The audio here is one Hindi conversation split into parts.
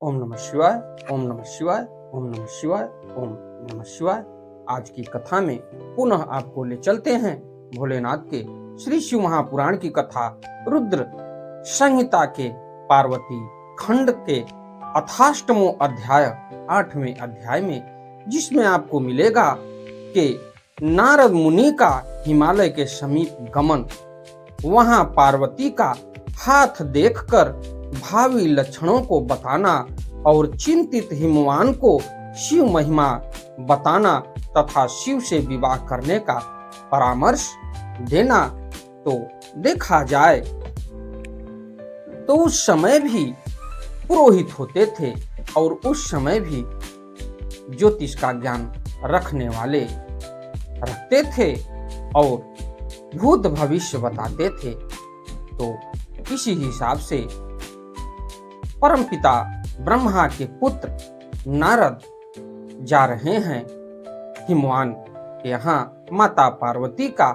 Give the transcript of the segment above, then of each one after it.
ओम नमः शिवाय, ओम नमः शिवाय, ओम नमः शिवाय, ओम नमः शिवाय। आज की कथा में पुनः आपको ले चलते हैं भोलेनाथ के श्री शिव महापुराण की कथा रुद्र संहिता के पार्वती खंड के अथाष्टमो अध्याय 8वें अध्याय में, जिसमें आपको मिलेगा कि नारद मुनि का हिमालय के समीप गमन, वहां पार्वती का हाथ देखकर भावी लक्षणों को बताना और चिंतित हिमवान को शिव महिमा बताना तथा शिव से विवाह करने का परामर्श देना। तो देखा जाए तो उस समय भी पुरोहित होते थे और उस समय भी ज्योतिष का ज्ञान रखने वाले रखते थे और भूत भविष्य बताते थे। तो इसी हिसाब से परमपिता ब्रह्मा के पुत्र नारद जा रहे हैं हिमवान के यहाँ माता पार्वती का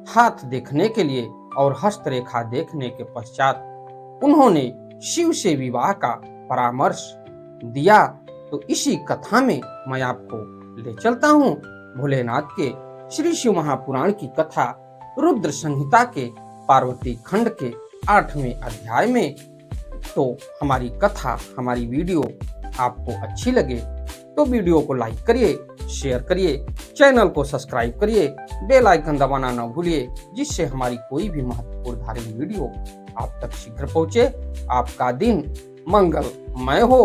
हाथ देखने के लिए, और हस्तरेखा देखने के पश्चात उन्होंने शिव से विवाह का परामर्श दिया। तो इसी कथा में मैं आपको ले चलता हूँ भोलेनाथ के श्री शिव महापुराण की कथा रुद्र संहिता के पार्वती खंड के 8वें अध्याय में। तो हमारी कथा, हमारी वीडियो आपको अच्छी लगे तो वीडियो को लाइक करिए, शेयर करिए, चैनल को सब्सक्राइब करिए, बेल आइकन दबाना न भूलिए, जिससे हमारी कोई भी महत्वपूर्ण धार्मिक वीडियो आप तक शीघ्र पहुंचे। आपका दिन मंगलमय हो।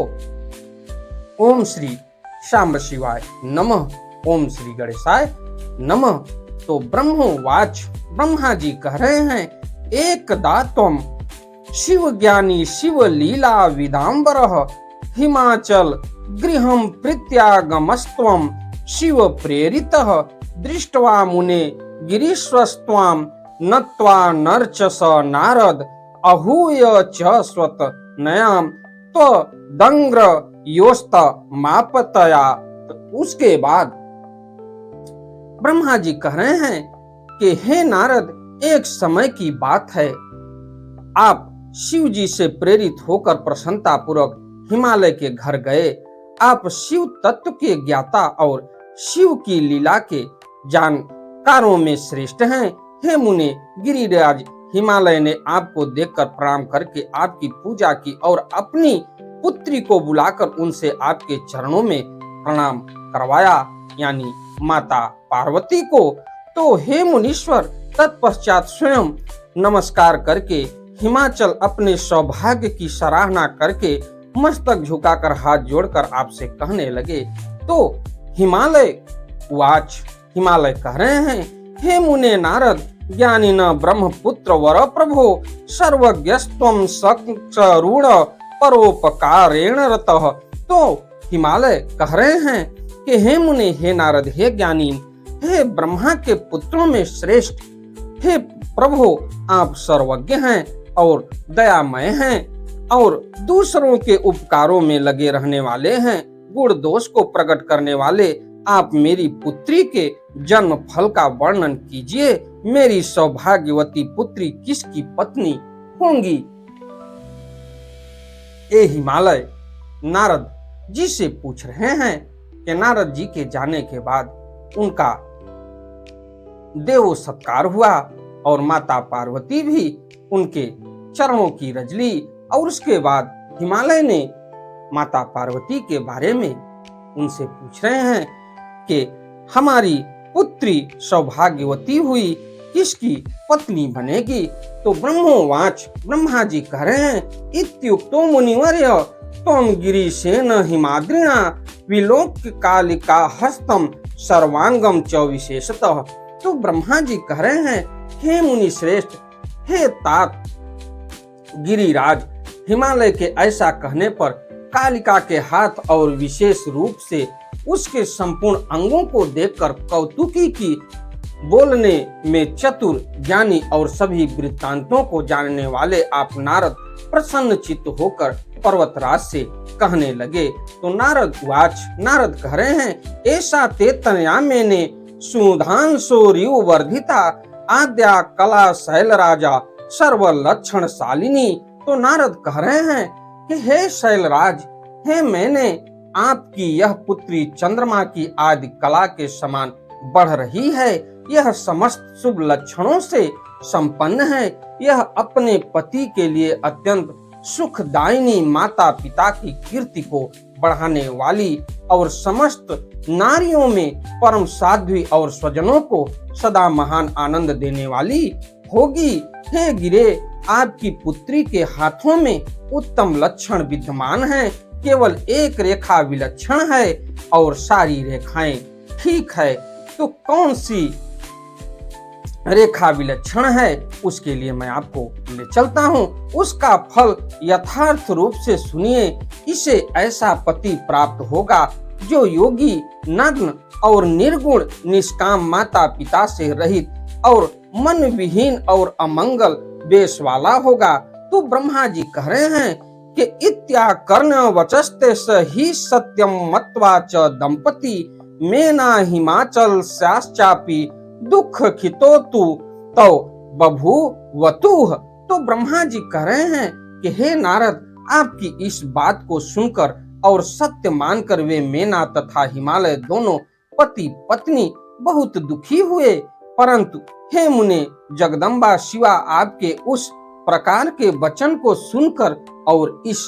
ओम श्री शांब शिवाय नमः, ओम श्री गणेशाय नमः। तो ब्रह्मोवाच, ब्रह्मा जी कह रहे हैं, एकदा त्वं शिव ज्ञानी शिव लीला विदाम्बरः हिमाचल गृहं प्रत्यागमस्त्वं शिव प्रेरितः दृष्ट्वा मुने गिरीश्वस्त्वां नत्वा नर्चस नारद अहूय च स्वत नयाम त्वदंग्र योस्त मापतया। उसके बाद ब्रह्मा जी कह रहे हैं कि हे नारद, एक समय की बात है, आप शिव जी से प्रेरित होकर प्रसन्नता पूर्वक हिमालय के घर गए। आप शिव तत्व के ज्ञाता और शिव की लीला के जानकारों में श्रेष्ठ हैं। हे मुने, गिरिराज हिमालय ने आपको देखकर प्रणाम करके आपकी पूजा की और अपनी पुत्री को बुलाकर उनसे आपके चरणों में प्रणाम करवाया, यानी माता पार्वती को। तो हे मुनीश्वर, तत्पश्चात स्वयं नमस्कार करके हिमाचल अपने सौभाग्य की सराहना करके मस्तक झुकाकर हाथ जोड़कर आपसे कहने लगे। तो हिमालय वाच, हिमालय कह रहे हैं, हे मुने नारद, ज्ञानी न ब्रह्मपुत्र वर प्रभो सर्वज्ञस्त्वं सरूढ़ परोपकारेण रतः। तो हिमालय कह रहे हैं कि हे मुने, हे नारद, हे ज्ञानी, हे ब्रह्मा के पुत्रों में श्रेष्ठ, हे प्रभु, आप सर्वज्ञ हैं और दयामय हैं और दूसरों के उपकारों में लगे रहने वाले हैं। गुण दोष को प्रकट करने वाले आप मेरी पुत्री के जन्म फल का वर्णन कीजिए। मेरी सौभाग्यवती पुत्री किसकी पत्नी होंगी? ए हिमालय नारद जी से पूछ रहे हैं कि नारद जी के जाने के बाद उनका देव सत्कार हुआ और माता पार्वती भी उनके चरणों की रज ली। और उसके बाद हिमालय ने माता पार्वती के बारे में उनसे पूछ रहे हैं कि हमारी पुत्री सौभाग्यवती हुई किसकी पत्नी बनेगी? तो ब्रह्मोवाच, ब्रह्मा जी कह रहे हैं, इत्युक्तो मुनिवर्य त्वं गिरीशेन हिमाद्रिणा विलोक्य कालिका हस्तम सर्वांगम च विशेषतः। तो ब्रह्मा जी कह रहे हैं, हे मुनि श्रेष्ठ, हे तात गिरिराज, हिमालय के ऐसा कहने पर कालिका के हाथ और विशेष रूप से उसके संपूर्ण अंगों को देखकर कौतुकी की, बोलने में चतुर, ज्ञानी और सभी वृत्तांतों को जानने वाले आप नारद प्रसन्न चित्त होकर पर्वतराज से कहने लगे। तो नारद वाच, नारद कह रहे हैं, ऐसा ते तनया मैंने सुधांशो रिव वर्धिता आद्या कला शैल राजा सर्व लक्षण शालिनी। तो नारद कह रहे हैं कि हे शैलराज, हे मैंने आपकी यह पुत्री चंद्रमा की आदि कला के समान बढ़ रही है, यह समस्त शुभ लक्षणों से संपन्न है, यह अपने पति के लिए अत्यंत सुखदायिनी माता पिता की कीर्ति को बढ़ाने वाली और समस्त नारियों में परम साध्वी और स्वजनों को सदा महान आनंद देने वाली होगी। हे गिरे, आपकी पुत्री के हाथों में उत्तम लक्षण विद्यमान हैं, केवल एक रेखा विलक्षण है और सारी रेखाएं ठीक है। तो कौन सी रेखा विलक्षण है उसके लिए मैं आपको ले चलता हूँ। उसका फल यथार्थ रूप से सुनिए। इसे ऐसा पति प्राप्त होगा जो योगी, नग्न और निर्गुण निष्काम माता पिता से रहित और मन विहीन और अमंगल वेश वाला होगा। तो ब्रह्मा जी कह रहे हैं कि इत्याकर्ण वचस्ते स ही सत्यम मत्वा च दंपति मेना हिमाचल स्याश्चापि दुख खितो तु तो बभू वतुह। तो ब्रह्मा जी कह रहे हैं कि हे नारद, आपकी इस बात को सुनकर और सत्य मानकर वे मेना तथा हिमालय दोनों पति पत्नी बहुत दुखी हुए। परंतु हे मुने, जगदम्बा शिवा आपके उस प्रकार के वचन को सुनकर और इस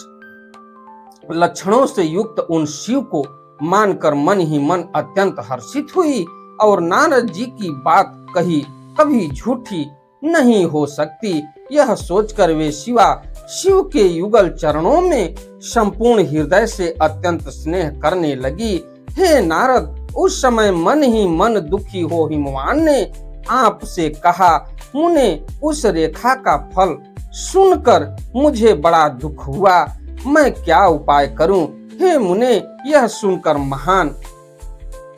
लक्षणों से युक्त उन शिव को मानकर मन ही मन अत्यंत हर्षित हुई और नारद जी की बात कही कभी झूठी नहीं हो सकती, यह सोचकर वे शिव के युगल चरणों में संपूर्ण हृदय से अत्यंत स्नेह करने लगी। हे नारद, उस समय मन ही मन दुखी हो हिमवान ने आपसे कहा, मुने, उस रेखा का फल सुनकर मुझे बड़ा दुख हुआ, मैं क्या उपाय करूं? हे मुने, यह सुनकर महान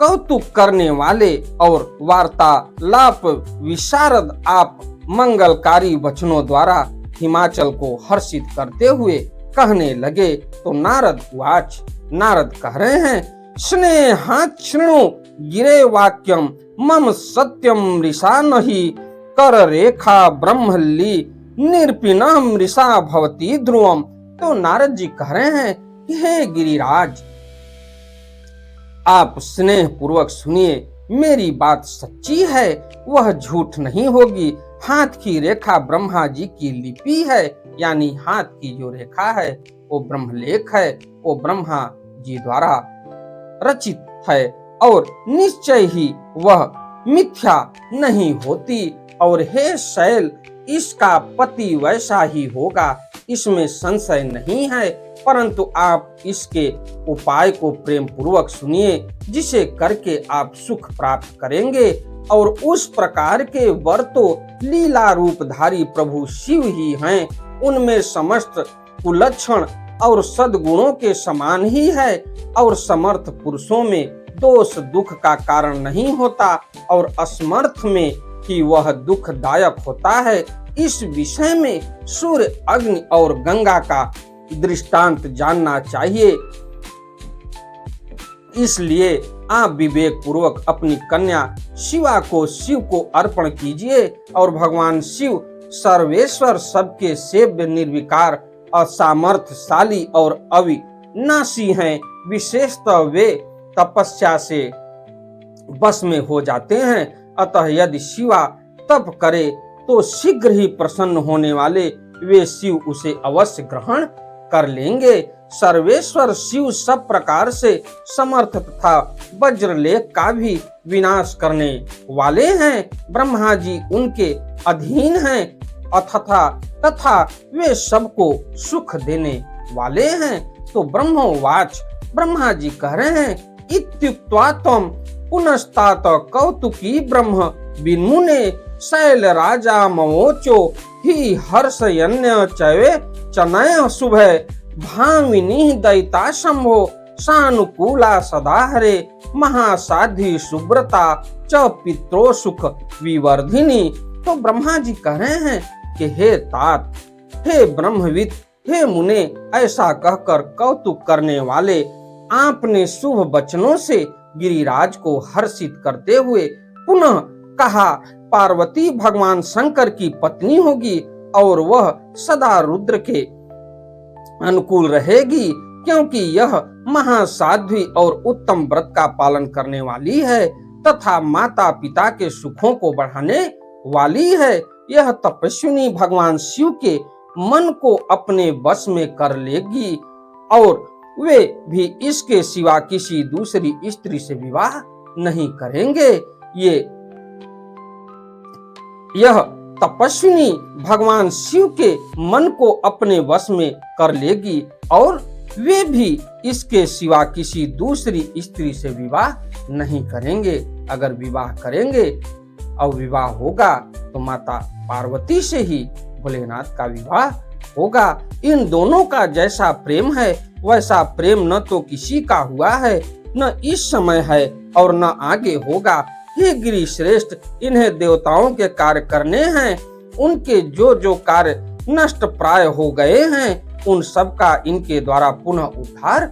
कौतुक करने वाले और वार्तालाप विशारद आप मंगलकारी वचनों द्वारा हिमाचल को हर्षित करते हुए कहने लगे। तो नारद वाच, नारद कह रहे हैं, स्नेहात् शृणु गिरे वाक्यम मम सत्यम ऋषा नहि कर रेखा ब्रह्मली निर्पिणम ऋषा भवती ध्रुवम। तो नारद जी कह रहे हैं कि हे गिरिराज, आप स्नेह पूर्वक सुनिए, मेरी बात सच्ची है, वह झूठ नहीं होगी। हाथ की रेखा ब्रह्मा जी की लिपि है, यानी हाथ की जो रेखा है वो ब्रह्मलेख है, वो ब्रह्मा जी द्वारा रचित है और निश्चय ही वह मिथ्या नहीं होती। और हे शैल, इसका पति वैसा ही होगा, इसमें संशय नहीं है, परंतु आप इसके उपाय को प्रेम पूर्वक सुनिए, जिसे करके आप सुख प्राप्त करेंगे। और उस प्रकार के वर तो लीला रूपधारी प्रभु शिव ही हैं, उनमें समस्त कुलक्षण और सद्गुणों के समान ही है और समर्थ पुरुषों में दोष दुख का कारण नहीं होता और असमर्थ में ही वह दुखदायक होता है। इस विषय में सूर्य, अग्नि और गंगा का दृष्टांत जानना चाहिए। इसलिए आप विवेक पूर्वक अपनी कन्या शिवा को शिव को अर्पण कीजिए और भगवान शिव सर्वेश्वर, सबके सेव्य, निर्विकार, असामर्थ्यशाली और अविनाशी हैं। विशेषतः वे तपस्या से बस में हो जाते हैं, अतः यदि शिवा तप करे तो शीघ्र ही प्रसन्न होने वाले वे शिव उसे अवश्य ग्रहण कर लेंगे। सर्वेश्वर शिव सब प्रकार से समर्थ तथा वज्रलेख का भी विनाश करने वाले हैं। ब्रह्मा जी उनके अधीन हैं तथा वे सबको सुख देने वाले हैं। तो ब्रह्मोवाच, ब्रह्मा जी कह रहे हैं, इत्युक्त्वा त्वं पुनस्तात कौतुकी ब्रह्म विन्मुने शैल राजा मवोचो ही हर्षयन्य चवे चनय शुभे भामिनी दैता शंभो सानुकूला सदाहरे महासाध्वी सुब्रता च पित्रो सुख विवर्धिनी। तो ब्रह्मा जी कह रहे हैं कि हे तात, हे ब्रह्मविद, हे मुने, ऐसा कहकर कौतुक करने वाले आपने शुभ वचनों से गिरिराज को हर्षित करते हुए पुनः कहा, पार्वती भगवान शंकर की पत्नी होगी और वह सदा रुद्र के अनुकूल रहेगी, क्योंकि यह महासाध्वी और उत्तम व्रत का पालन करने वाली है तथा माता पिता के सुखों को बढ़ाने वाली है। यह तपस्विनी भगवान शिव के मन को अपने वश में कर लेगी और वे भी इसके सिवा किसी दूसरी स्त्री से विवाह नहीं करेंगे। यह तपस्विनी भगवान शिव के मन को अपने वश में कर लेगी और वे भी इसके सिवा किसी दूसरी स्त्री से विवाह नहीं करेंगे। अगर विवाह करेंगे और विवाह होगा तो माता पार्वती से ही भोलेनाथ का विवाह होगा। इन दोनों का जैसा प्रेम है वैसा प्रेम न तो किसी का हुआ है, न इस समय है और न आगे होगा। हे गिरि श्रेष्ठ, इन्हें देवताओं के कार्य करने हैं। उनके जो जो कार्य नष्ट प्राय हो गए हैं उन सब का इनके द्वारा पुनः उद्धार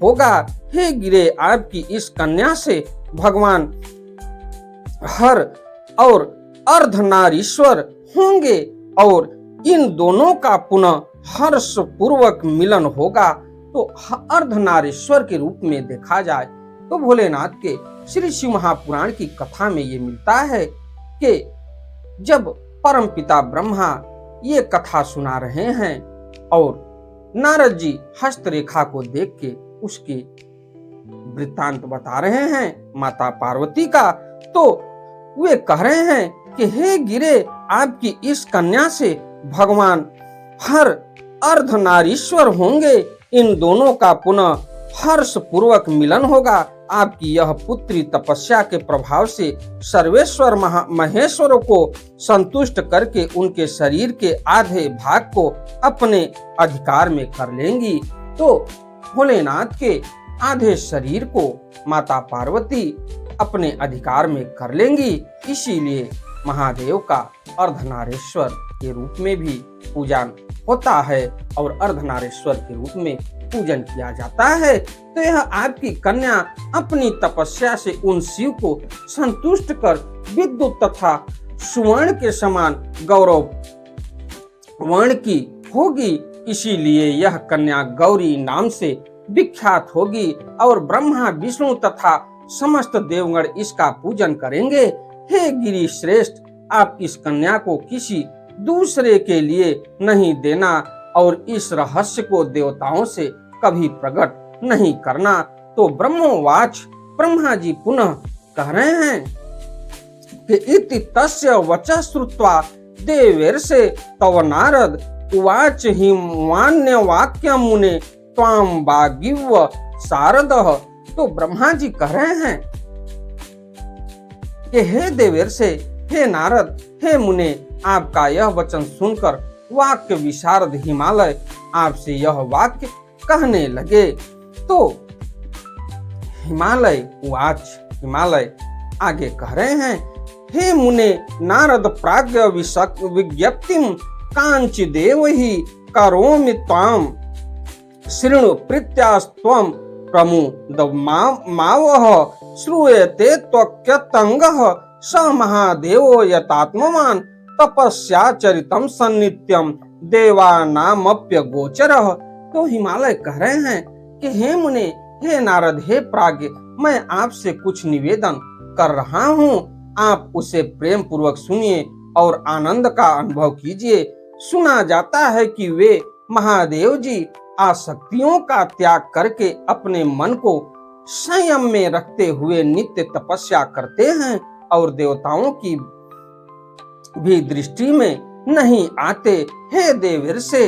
होगा। हे गिरे, आपकी इस कन्या से भगवान हर और अर्धनारीश्वर होंगे और इन दोनों का पुनः हर्ष पूर्वक मिलन होगा। तो अर्धनारीश्वर के रूप में देखा जाए तो भोलेनाथ के श्री शिव महापुराण की कथा में ये मिलता है कि जब परमपिता ब्रह्मा ये कथा सुना रहे हैं और नारद जी हस्तरेखा को देख के उसके वृत्तांत बता रहे हैं माता पार्वती का, तो वे कह रहे हैं कि हे गिरे, आपकी इस कन्या से भगवान हर अर्धनारीश्वर होंगे। इन दोनों का पुनः हर्ष पूर्वक मिलन होगा। आपकी यह पुत्री तपस्या के प्रभाव से सर्वेश्वर महेश्वरों को संतुष्ट करके उनके शरीर के आधे भाग को अपने अधिकार में कर लेंगी। तो भोलेनाथ के आधे शरीर को माता पार्वती अपने अधिकार में कर लेंगी। इसीलिए महादेव का अर्धनारीश्वर के रूप में भी पूजन होता है और अर्धनारीश्वर के रूप में पूजन किया जाता है। तो यह आपकी कन्या अपनी तपस्या से उन शिव को संतुष्ट कर विद्युत तथा सुवर्ण के समान गौरव वर्ण की होगी। इसीलिए यह कन्या गौरी नाम से विख्यात होगी और ब्रह्मा विष्णु तथा समस्त देवगण इसका पूजन करेंगे। हे गिरि श्रेष्ठ, आप इस कन्या को किसी दूसरे के लिए नहीं देना और इस रहस्य को देवताओं से कभी प्रकट नहीं करना। तो ब्रह्मोवाच, ब्रह्मा जी पुनः कह रहे हैं कि इति तस्य वचः श्रुत्वा देवर्षे तव नारद उवाच हिमान्य वाक्य मुने त्वां वागिव शारदः। तो ब्रह्मा जी कह रहे हैं कि हे देवर्षे, हे नारद, हे मुने, आपका यह वचन सुनकर वाक्य विशारद हिमालय आपसे यह वाक्य कहने लगे। तो हिमालय आगे कह रहे हैं, हे मुने नारद प्राज्ञ विज्ञप्तिम कांचिदेव ही करोमि त्वाम शृणु प्रीत्यास्त्वं प्रमुदमावः श्रूयते त्वक्यतंगः स महादेवो यतात्मवान् तपस्याचरितं सन्नित्यं देवानामप्य गोचरः। तो हिमालय कह रहे हैं कि हे मुने, हे नारद, हे प्राज्ञ, मैं आपसे कुछ निवेदन कर रहा हूँ। आप उसे प्रेम पूर्वक सुनिए और आनंद का अनुभव कीजिए। सुना जाता है कि वे महादेव जी आसक्तियों का त्याग करके अपने मन को संयम में रखते हुए नित्य तपस्या करते हैं और देवताओं की भी दृष्टि में नहीं आते। हे देवर्षे,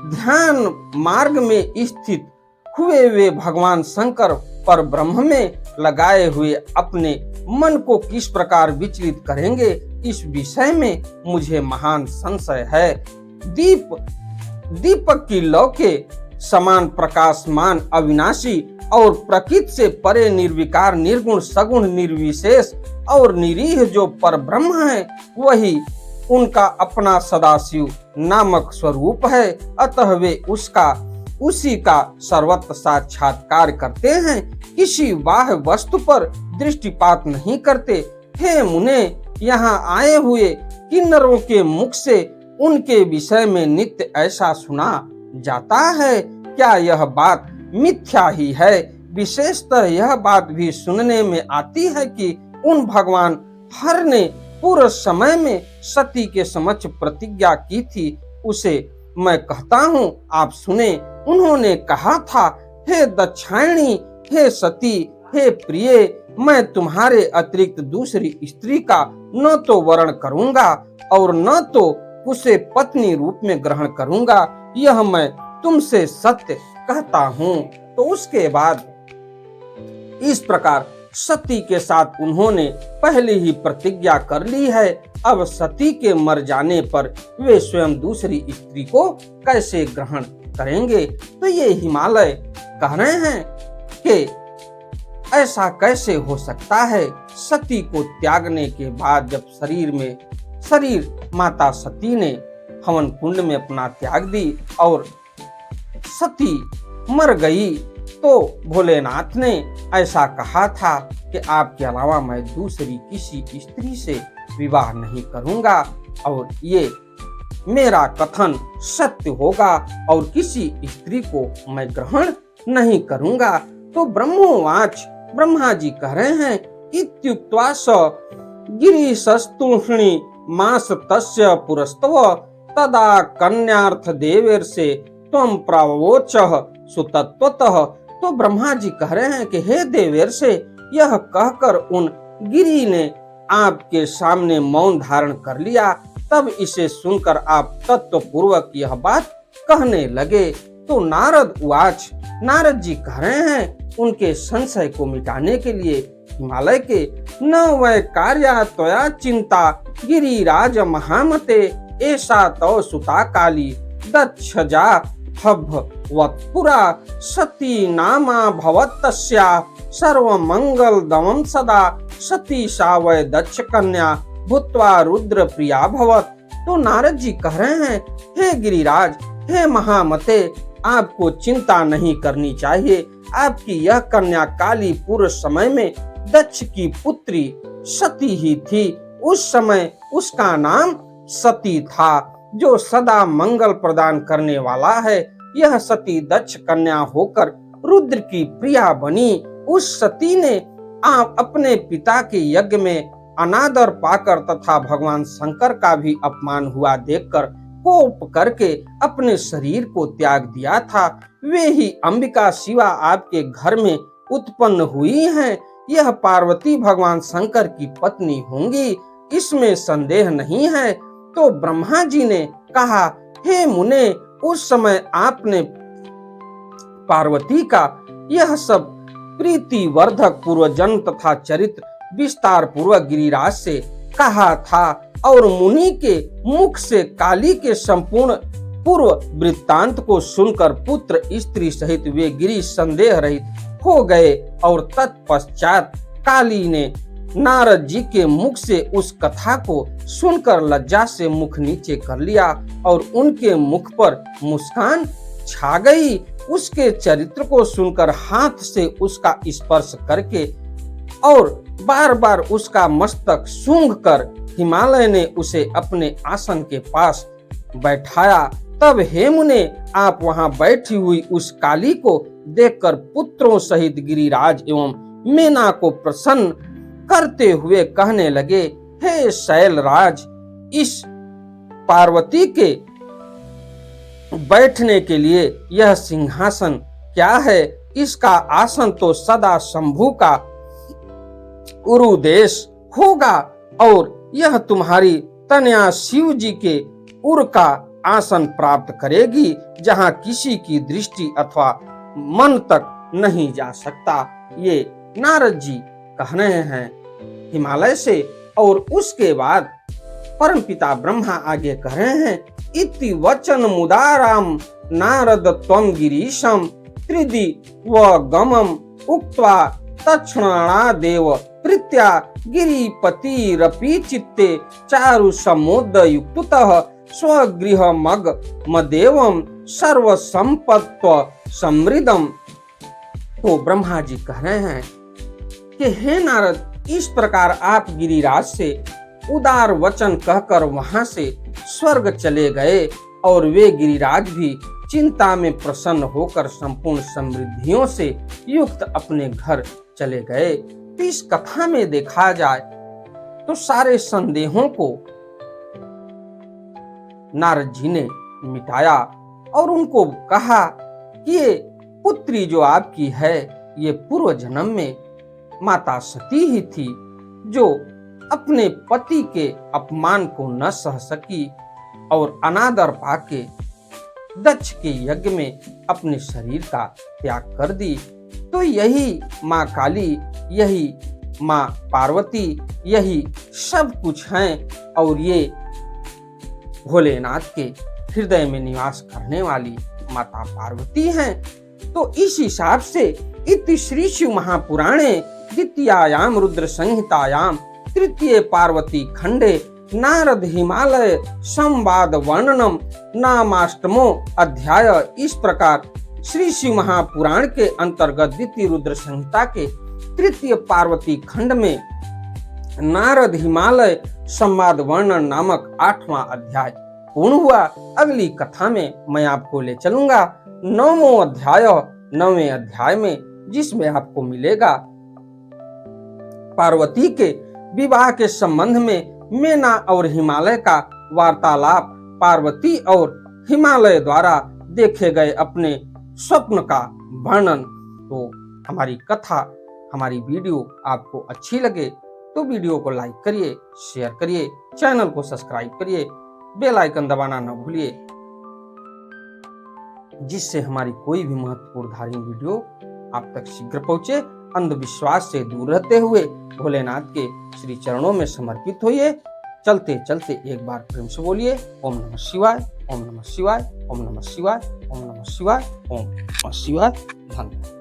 ध्यान मार्ग में स्थित हुए वे भगवान शंकर पर ब्रह्म में लगाए हुए अपने मन को किस प्रकार विचलित करेंगे, इस विषय में मुझे महान संशय है। दीपक की लौ के समान प्रकाशमान अविनाशी और प्रकृति से परे निर्विकार निर्गुण सगुण निर्विशेष और निरीह जो पर ब्रह्म है, वही उनका अपना सदाशिव नामक स्वरूप है। अतः वे उसी का सर्वत्र साक्षात्कार करते हैं, किसी बाह्य वस्तु पर दृष्टिपात नहीं करते। हे मुने, यहाँ आए हुए किन्नरों के मुख से उनके विषय में नित्य ऐसा सुना जाता है? क्या यह बात मिथ्या ही है? विशेषतः यह बात भी सुनने में आती है कि उन भगवान हर ने पूर्व समय में सती के समक्ष प्रतिज्ञा की थी, उसे मैं कहता हूँ, आप सुने। उन्होंने कहा था, हे दक्षायणी, हे सती, हे प्रिय, मैं तुम्हारे अतिरिक्त दूसरी स्त्री का न तो वर्ण करूंगा और न तो उसे पत्नी रूप में ग्रहण करूंगा, यह मैं तुमसे सत्य कहता हूँ। तो उसके बाद इस प्रकार सती के साथ उन्होंने पहले ही प्रतिज्ञा कर ली है। अब सती के मर जाने पर वे स्वयं दूसरी स्त्री को कैसे ग्रहण करेंगे? तो ये हिमालय कह रहे हैं कि ऐसा कैसे हो सकता है? सती को त्यागने के बाद जब शरीर माता सती ने हवन कुंड में अपना त्याग दी और सती मर गई, तो भोलेनाथ ने ऐसा कहा था कि आपके अलावा मैं दूसरी किसी स्त्री से विवाह नहीं करूंगा और ये मेरा कथन सत्य होगा और किसी स्त्री को मैं ग्रहण नहीं करूंगा। तो ब्रह्मोवाच, ब्रह्मा जी कह रहे हैं, इत्युक्त्वा स गिरिशस्तूष्णी मास तस्य पुरस्तव तदा कन्यार्थ देवर्षे त्वं प्रवोचः सुतत्वतः। तो ब्रह्मा जी कह रहे हैं कि हे देवर्षे, यह कहकर उन गिरि ने आपके सामने मौन धारण कर लिया। तब इसे सुनकर आप तत्व पूर्वक यह बात कहने लगे। तो नारद उवाच, नारद जी कह रहे हैं उनके संशय को मिटाने के लिए हिमालय के, न वै कार्या त्वया चिंता गिरिराज महामते ऐसा तव सुता काली दक्षजा हभवत्पुरा सती नामा भवत्तस्या सर्वमंगल दमं सदा सती सा वै दक्ष कन्या भूत्वा रुद्र प्रिया भवत। तो नारद जी कह रहे हैं, हे गिरिराज, हे महामते, आपको चिंता नहीं करनी चाहिए। आपकी यह कन्या काली पूर्व समय में दक्ष की पुत्री सती ही थी। उस समय उसका नाम सती था, जो सदा मंगल प्रदान करने वाला है। यह सती दक्ष कन्या होकर रुद्र की प्रिया बनी। उस सती ने अपने पिता के यज्ञ में अनादर पाकर तथा भगवान शंकर का भी अपमान हुआ देखकर कोप करके अपने शरीर को त्याग दिया था। वे ही अंबिका शिवा आपके घर में उत्पन्न हुई हैं। यह पार्वती भगवान शंकर की पत्नी होंगी, इसमें संदेह नहीं है। तो ब्रह्मा जी ने कहा, हे मुने, उस समय आपने पार्वती का यह सब प्रीतिवर्धक पूर्वजन्म तथा चरित्र विस्तार पूर्वक गिरिराज से कहा था और मुनि के मुख से काली के संपूर्ण पूर्व वृत्तांत को सुनकर पुत्र स्त्री सहित वे गिरि संदेह रहित हो गए। और तत्पश्चात काली ने नारद जी के मुख से उस कथा को सुनकर लज्जा से मुख नीचे कर लिया और उनके मुख पर मुस्कान छा गई। उसके चरित्र को सुनकर हाथ से उसका स्पर्श करके और बार बार उसका मस्तक सूंघकर हिमालय ने उसे अपने आसन के पास बैठाया। तब हे मुने, आप वहां बैठी हुई उस काली को देखकर पुत्रों सहित गिरिराज एवं मेना को प्रसन्न करते हुए कहने लगे, हे शैलराज, इस पार्वती के बैठने के लिए यह सिंहासन क्या है? इसका आसन तो सदा शंभु का उरुदेश होगा और यह तुम्हारी तनया शिव जी के उर का आसन प्राप्त करेगी, जहां किसी की दृष्टि अथवा मन तक नहीं जा सकता। ये नारद जी कह रहे हैं हिमालय से। और उसके बाद परमपिता ब्रह्मा आगे कह रहे हैं, इति वचन मुदाराम नारद त्वं गिरीशम त्रिदि व गमम उक्त्वा तत्क्षणा देव प्रीत्या गिरिपति रपि चित्ते चारु समोद युक्ततः स्वगृह मग मदेवम सर्व संपत्व समृद्धम। तो ब्रह्मा जी कह रहे हैं कि हे नारद, इस प्रकार आप गिरिराज से उदार वचन कहकर वहां से स्वर्ग चले गए और वे गिरिराज भी चिंता में प्रसन्न होकर संपूर्ण समृद्धियों से युक्त अपने घर चले गए। तो इस कथा में देखा जाए तो सारे संदेहों को नारद जी ने मिटाया और उनको कहा कि ये पुत्री जो आपकी है ये पूर्व जन्म में माता सती ही थी, जो अपने पति के अपमान को न सह सकी और अनादर पाके दक्ष के यज्ञ में अपने शरीर का त्याग कर दी। तो यही माँ काली, यही माँ पार्वती, यही सब कुछ हैं और ये भोलेनाथ के हृदय में निवास करने वाली माता पार्वती हैं। तो इस हिसाब से इति श्री शिव महापुराणे द्वितीयायाम रुद्र संहितायाम तृतीय पार्वती खंडे नारद हिमालय संवाद वर्णनम नामाष्टमो अध्याय। इस प्रकार श्री शिव महापुराण के अंतर्गत द्वितीय रुद्र संहिता के तृतीय पार्वती खंड में नारद हिमालय संवाद वर्णन नामक 8वां अध्याय पूर्ण हुआ। अगली कथा में मैं आपको ले चलूंगा 9वें अध्याय में, जिसमें आपको मिलेगा पार्वती के विवाह के संबंध में मेना और हिमालय का वार्तालाप, पार्वती और हिमालय द्वारा देखे गए अपने स्वप्न का वर्णन। तो हमारी कथा, हमारी वीडियो आपको अच्छी लगे तो वीडियो को लाइक करिए, शेयर करिए, चैनल को सब्सक्राइब करिए, बेल आइकन दबाना न भूलिए, जिससे हमारी कोई भी महत्वपूर्ण धार्मिक वीडियो आप तक शीघ्र पहुंचे। अंधविश्वास से दूर रहते हुए भोलेनाथ के श्री चरणों में समर्पित होइए। चलते चलते एक बार प्रेम से बोलिए ओम नमः शिवाय, ओम नमः शिवाय, ओम नमः शिवाय, ओम नमः शिवाय, ओम नमः शिवाय। धन्यवाद।